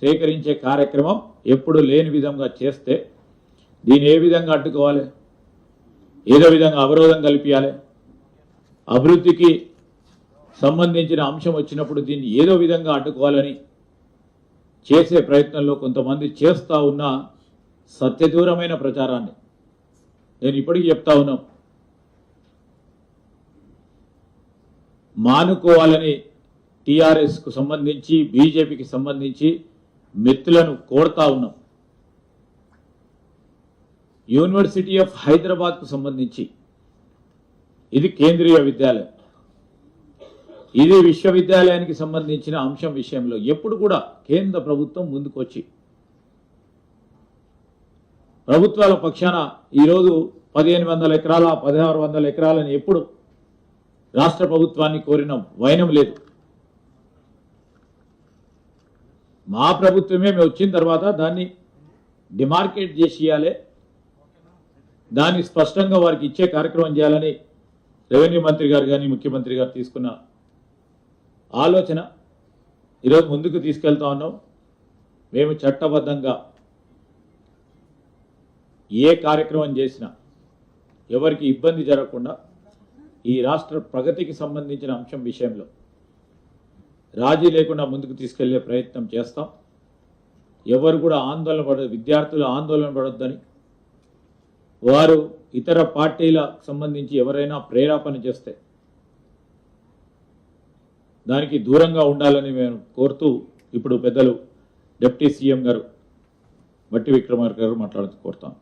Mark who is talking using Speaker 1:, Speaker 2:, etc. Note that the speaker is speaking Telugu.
Speaker 1: సేకరించే కార్యక్రమం ఎప్పుడు లేని విధంగా చేస్తే దీన్ని ఏ విధంగా అడ్డుకోవాలి, ఏదో విధంగా అవరోధం కల్పించాలి, అభివృద్ధికి సంబంధించిన అంశం వచ్చినప్పుడు దీన్ని ఏదో విధంగా అడ్డుకోవాలని చేసే ప్రయత్నంలో కొంతమంది చేస్తూ ఉన్న సత్యదూరమైన ప్రచారాన్ని నేను ఇప్పటికీ చెప్తా ఉన్నాం. మానుకోవాలని టీఆర్ఎస్కు సంబంధించి బీజేపీకి సంబంధించి మిత్రులను కోరుతా ఉన్నాం. యూనివర్సిటీ ఆఫ్ హైదరాబాద్కు సంబంధించి ఇది కేంద్రీయ విద్యాలయం, ఇది విశ్వవిద్యాలయానికి సంబంధించిన అంశం విషయంలో ఎప్పుడు కూడా కేంద్ర ప్రభుత్వం ముందుకొచ్చి ప్రభుత్వాల పక్షాన ఈరోజు 1500 ఎకరాల 1600 ఎకరాలని ఎప్పుడు రాష్ట్ర ప్రభుత్వాన్ని కోరిన వైనం లేదు. మా ప్రభుత్వమే మేము వచ్చిన తర్వాత దాన్ని డిమార్కేట్ చేసి ఇవ్వాలి, దాన్ని స్పష్టంగా వారికి ఇచ్చే కార్యక్రమం చేయాలని రెవెన్యూ మంత్రి గారు కానీ ముఖ్యమంత్రి గారు తీసుకున్న ఆలోచన ఈరోజు ముందుకు తీసుకెళ్తా ఉన్నాం. మేము చట్టబద్ధంగా ఏ కార్యక్రమం చేసినా ఎవరికి ఇబ్బంది జరగకుండా ఈ రాష్ట్ర ప్రగతికి సంబంధించిన అంశం విషయంలో రాజీ లేకుండా ముందుకు తీసుకెళ్లే ప్రయత్నం చేస్తాం. ఎవరు కూడా ఆందోళన పడదు, విద్యార్థులు ఆందోళన పడొద్దని, వారు ఇతర పార్టీలకు సంబంధించి ఎవరైనా ప్రేరేపణ చేస్తే దానికి దూరంగా ఉండాలని మేము కోరుతూ ఇప్పుడు పెద్దలు డిప్యూటీ సీఎం గారు బట్టి విక్రమార్క గారు మాట్లాడుతూ కోరుతాం.